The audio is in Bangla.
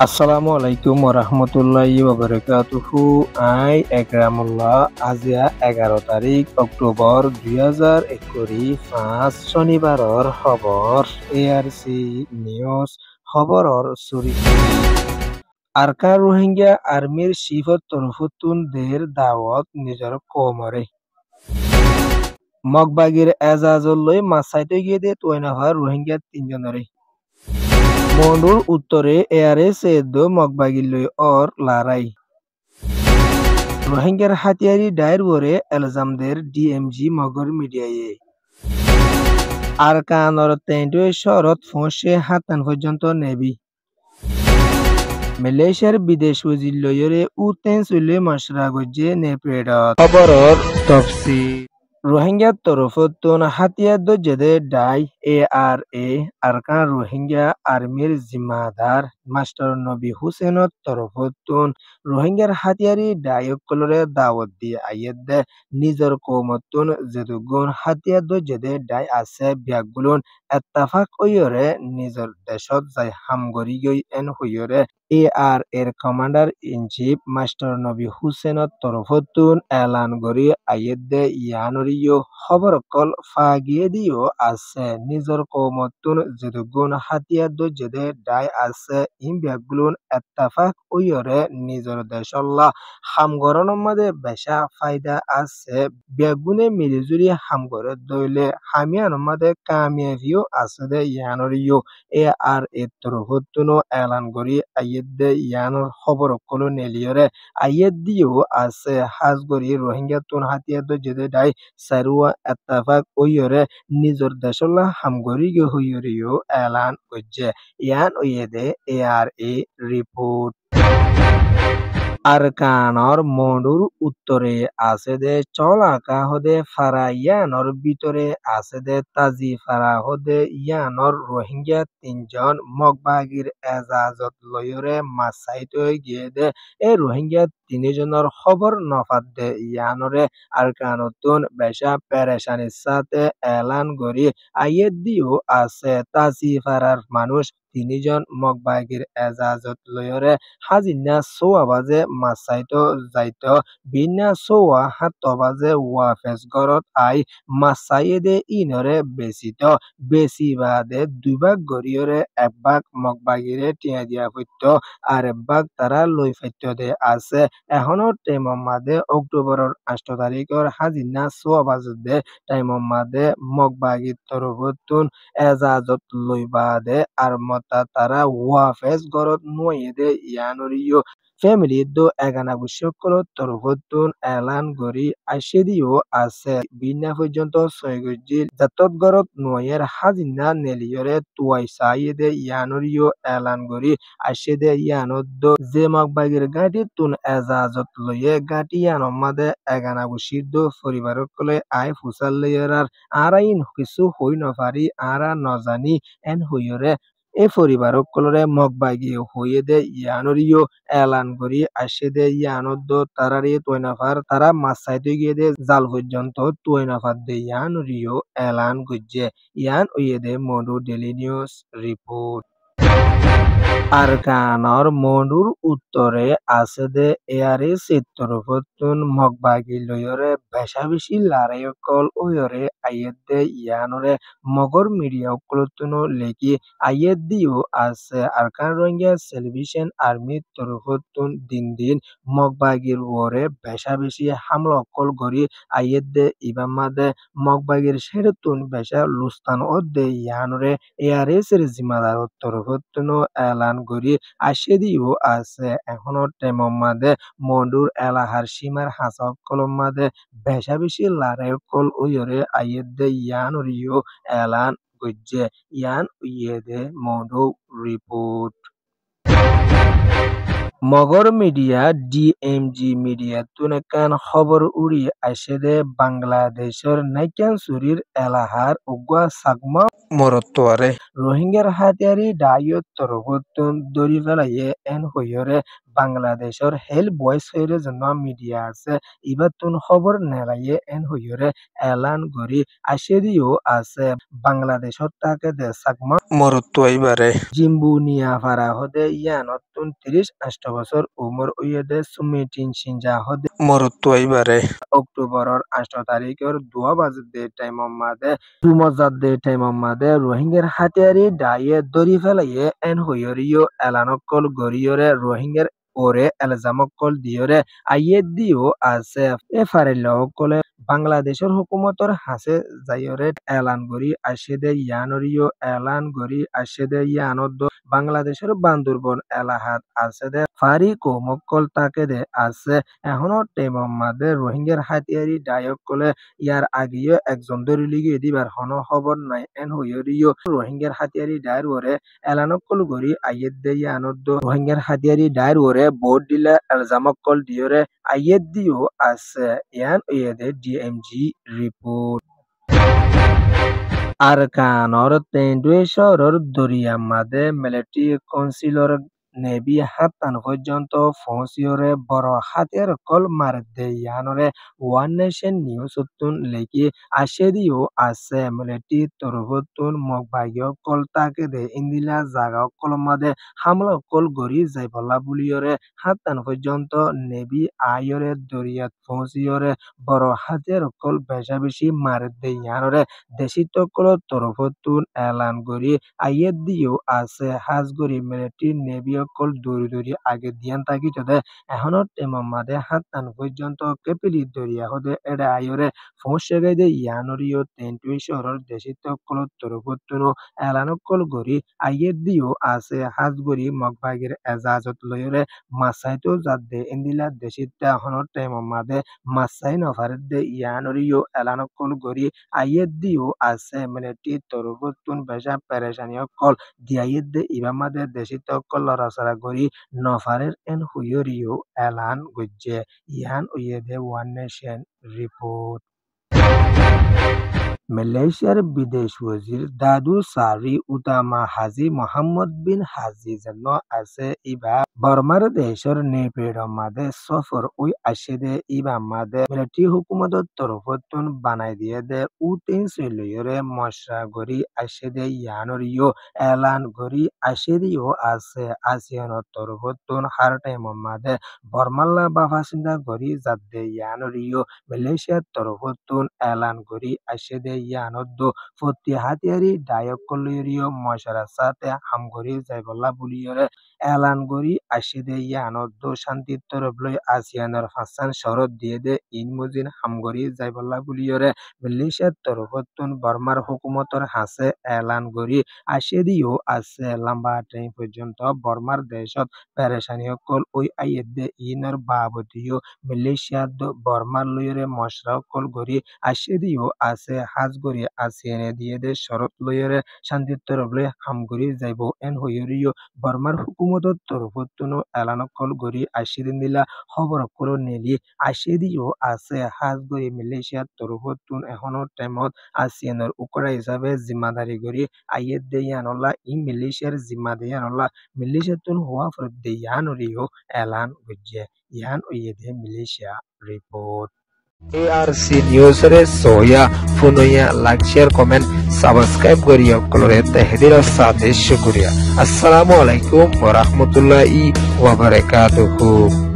আসসালামু আলাইকুম ওরহমতুল্লাহি ওয়াবারাকাতুহু। আই একরামুল্লাহ। আজিয়া 11 তারিখ অক্টোবর 2021 শনিবাৰৰ খবৰ ARC নিউজ খবৰৰ চুৰি আৰকা ৰোহিংগ্যা আৰ্মিৰ চিফত তৰফতুন দের দাৱত নিজৰ কমৰে মগবাগিৰ এজাজলৈ মাছাইতে গিয়ে দে তৈনাভাৰ ৰোহিংগ্যা 3জনৰে মনুর উত্তরে ARS মগবাগিল্লই অর লারাই রোহিঙ্গার হাতিয়ারি ডায়ের ওরে এলজামদের DMG মগর মিডিয়ায়ে আরকানর তেন্টে শরৎ ফোঁসে হাতান পর্যন্ত নেবি মালয়েশিয়ার বিদেশ উজিল্লয়রে উতেন চুলে মশরা গজ্জে নেপ্রেডত খবরর তফসিল রোহিঙ্গা তরফতুন হাতিয়ার দজ্জেদে ডাই ARA আরকান রোহিঙ্গা আর্মির জিম্মাদার মাস্টার নবী হুসেনত তরফতুন রোহিঙ্গার হাতিয়ারি ডাইকলরে দাওয়াত দিয়ে আইয়েদে নিজের কৌমতুন যেদুগুন হাতিয়ার দজ্জেদে ডাই আছে ব্যাগগুলুন এত্তাফাক হইয়রে নিজের দেশত যাই হামগরি গই এন হইয়রে AR এর কমান্ডার ইন চিফ মাস্টার নবী হুসেনত তরফতুন এলান গরি আইয়েদে ইয়ানরিও খবরকল ফাগিয়ে দিও আছে নিজের কৌমতুন যেদুগুন হাতিয়ার দজ্জেদে ডাই আছে ইম ব্যাগগুলুন এত্তাফাক ওইয়রে নিজের দেশল্লা হামগরণ মাদে বেশা ফায়দা আছে ব্যাগুনে মিলিজুরি হামগরে দইলে হামিয়ান মাদে কামিয়াভিও আছে দে ইয়ানরিও AR এর তরফতুন এলান গরি আইয়েদে ইয়ানোর খবরকল নেলিয়রে আইয়েদ দিও আছে হাজগরি রোহিঙ্গা তুন হাতিয়ার দজ্জেদে ডাই সারুয়া এত্তাফাক ওইয়রে নিজের দেশল্লা হামগরি গে হইয়রিও এলান করছে ইয়ান ওইয়েদে ARA রিপোর্ট আরকানর মনুর উত্তরে আছে দে চলাকা হদে ফারা ইয়ানর ভিতরে আছে দে তাজি ফারা হদে ইয়ানর রোহিঙ্গা 3জন মগবাগির এজাজত লয়রে মাসাইত গিয়ে দে এ রোহিঙ্গা 3জনের খবর নফাত দে ইয়ানরে আরকানতুন বেশা পেরেশানির সাথে এলান গরি আইয়েদ দিও আছে তাজি ফারার মানুষ 3জন মগবাগির এজাজত লয়রে হাজিনা সোয়া বাজে মাসাইতো যাইতো বিনা সোয়া হাত বাজে ওয়াফেস গরত আই মাসাইদে ইনরে বেচিত বেচি বাদে দুইবাগ গরিয়রে একবাগ মগবাগিরে টিয়া দিয়া ফৈত্য আর একবাগ তারা লই ফৈত্য দে আছে এখনো টাইমর মাদে অক্টোবরের 8 তারিখের হাজিনা সোয়া বাজে দে টাইমর মাদে মগবাগির তরফতুন এজাজত লই বাদে আর মতা তারা ওয়াফেস গরত নুয়ে দে ইয়ানরিও ফ্যামিলি দো এগানা সকল তরফতুন এলান গরি আইসে দিও আছে বিনা পর্যন্ত সৈগজির জাতত গরত নয়ের হাজিনা নেলিয়রে তুয়াই সাইদে ইয়ানরিও এলান গরি আইসে দে ইয়ানদ যে মগবাগির গাঁটি তুন এজাজত লইয়ে গাঁটি ইয়ানমাদে এগানা দো পরিবারক কলে আই ফুসাল লইয়ার আর আইন কিছু হই নপারি আরা নজানি এন হইয়রে এ পরিবারকলরে মগবাগি হইয়ে দে ইয়ানরিও এলান করি আসে দে ইয়ানদ তারারি তৈনাফার তারা মাছ চাইতে গিয়ে দে জাল পর্যন্ত তৈনাফার দে ইয়ানরিও এলান গুজে ইয়ান উইয়ে দে মধু ডেলি নিউজ রিপোর্ট আরকানর মনুর উত্তরে আছে দে ARS তরফতুন মগবাগি লয়রে বেশা বেশি লারাইকল ওয়রে আইয়েদ দে ইয়ানরে মগর মিডিয়া অকলতুন লেকি আইয়েদ দিও আছে আরকান রোহিঙ্গা সেলিব্রেশন আর্মি তরফতুন দিন দিন মগবাগির ওরে বেশা বেশি হামলা অকল গরি আইয়েদ দে ইবামাদে মগবাগির সেরতুন বেশা লুস্তান দে ইয়ানরে ARS এর জিম্মাদার তরফতুন এলান গরি আসে দিও আছে এখনো টেমর মাদে মন্ডুর এলাহার সীমার হাসক কলম মাদে বেশা বেশি লারে কল ওয়রে আইয়েদে ইয়ান রিও এলান গজ্জে ইয়ান উইয়েদে মন্ডু রিপোর্ট মগর মিডিয়া DMG মিডিয়া তুনেকান খবর উড়ি আসে দে বাংলাদেশের নাইকান সুরির এলাহার উগুয়া সাগমা morottuare রোহিঙ্গার হাতিয়ারি ডায়ত তরবতুন দরি ফেলাইয়ে এন হইরে বাংলাদেশের হেল বয়স হইরে জন্য মিডিয়া আছে ইবাতুন খবর নেলাইয়ে এন হইরে এলান গরি আশেরিও আছে বাংলাদেশত তাকে দে সাকমা মরত্তুয়াইবারে জিম্বু নিয়া ফারা হদে ইয়ানতুন 38 বছর উমর উইয়েদে সুমিটিন সিনজা হদে মরত্তুয়াইবারে অক্টোবরের 8 তারিখের 2 বাজে টাইম মাদে দুমজাদে টাইম মাদে রোহিঙ্গার হাতিয়ারি ডায়ে দরি ফেলাইয়ে এন হইরিও এলানকল গরিয়রে রোহিঙ্গার ওরে এলজামকল দিয়রে আইয়ে দিও আছে এ ফারিলকলে বাংলাদেশের হুকুমতর হাসে যাইরে এলান গরি আশেদে ইয়ানরিও এলান গরি আশেদে ইয়ানদ বাংলাদেশের বান্দরবন এলাহাত আছে দে ফারি কোমকল তাকে দে আছে এখনো টাইম মাদে রোহিঙ্গার হাতিয়ারি ডায়ক কলে ইয়ার আগেও একজন ধরে লিগে দিবার হন খবর নাই এন হইরিও রোহিঙ্গার হাতিয়ারি ডায়ের ওরে এলানকল গরি আইয়েদ দে ইয়ানদ রোহিঙ্গার হাতিয়ারি ডায়ের ওরে ভোট দিলে এলজামকল দিয়রে আইয়েদ দিও আছে ইয়ান ইয়েদে ডিএমজি রিপোর্ট আরকানর তেন্ডুয়েশ্বরর দরিয়া মাদে মিলিটারি কাউন্সিলর নেবি হাতান পর্যন্ত পৌঁছিয়রে বড় হাতের কল মারদে ইয়ানরে ওয়ান নেশন নিউজ উত্তুন লেখি আশেদিও আছে মিলিটারি তরফতুন মগবাগিয় কল তাকে দে ইন্দিলা জাগা কল মাদে হামলা কল গড়ি যাইবলা বুলিয়রে হাতান পর্যন্ত নেবি আয়রে দরিয়াত পৌঁছিয়রে বড় হাতের কল বেশা বেশি মারদে ইয়ানরে দেশিত কল তরফতুন এলান গড়ি আইয়ের দিও আছে হাজগড়ি মিলিটারি নেবি কল দৌড়ি দৌড়ি আগে দিয়ান থাকি তোদে এখনো টেমা মাদে হাতান পর্যন্ত কেপিলি দরিয়া হদে এডে আয়রে ফোঁসে গাইদে ইয়ানরিও তেন্টুই শহরের দেশিত কল তরফতুন এলান কল গড়ি আইয়ের দিও আছে হাজগড়ি মগবাগির এজাজত লয়রে মাসাইতো যাদে ইন্দিলা দেশিত এখনো টেমা মাদে মাসাই নফারের দে ইয়ানরিও এলান কল গড়ি আইয়ের দিও আছে মিলিটারি তরফতুন বেশা পেরেশানিও কল দিয়াইয়ের দে ইবামাদে দেশিত কল লড়াছড়া গড়ি নফারের এন হুইয়রিও এলান গজ্জে ইয়ান উইয়েদে ওয়ান নেশন রিপোর্ট মালয়েশিয়ার বিদেশ ওজির দাদু সারি উতামা হাজি মোহাম্মদ বিন হাজি যেন আছে ইবা বর্মার দেশের নেপের মাদে সফর ওই আসে ইবা মাদে মিলিটারি হুকুমতের তরফতুন বানাই দিয়ে দে উতেন সৈলয়রে মশরা গড়ি আসে দে ইয়ানরিও এলান গড়ি আসে দিও আছে আসিয়ানোর তরফতুন হার টাইম মাদে বর্মাল্লা বাফাসিন্দা গড়ি যাদে ইয়ানরিও মালয়েশিয়ার তরফতুন এলান গড়ি আসে দে ইয়ানদ্দ ফতি হাতিয়ারি ডায়ক কলিয়রিও মশারার সাথে হামগরি যাইবল্লা বুলিয়রে এলান গড়ি আসে দে ইয়ানদ্দ শান্তির তরফ লই আসিয়ানের ফাঁসান শরৎ দিয়ে দে ইনমুজিন হামগরি যাইবল্লা বুলিয়রে মালয়েশিয়ার তরফতুন বর্মার হুকুমতর হাসে এলান গড়ি আসে দিও আছে লম্বা টাইম পর্যন্ত বর্মার দেশত পেরেশানি সকল ওই আইয়ের দে ইনের বাবদিও মালয়েশিয়ার বর্মার লইরে মশরা সকল গড়ি আসে দিও আছে হাজ গড়ি আসিয়ানে দিয়ে দে শরৎ লইরে শান্তির তরফ লই হামগরি যাইব এন হইরিও বর্মার হুকুমতর তরফতুন এলান কল গড়ি আসে দিন দিলা খবর করে নেলি আসে দিও আছে হাজ গড়ি মালয়েশিয়ার তরফতুন এখনো টাইমত আসিয়ানের উকরা হিসাবে জিম্মাদারি গড়ি আইয়ের দে ইয়ানল্লা ই মালয়েশিয়ার জিম্মা দে ইয়ানল্লা মালয়েশিয়াতুন হওয়া ফরত দে ইয়ানরিও এলান গজ্জে ইয়ান ওইদে Malaysia report ARC News re soya funoya like share comment subscribe koriyo kolore tehdir sade shukriya assalamu alaikum wa rahmatullahi wa barakatuh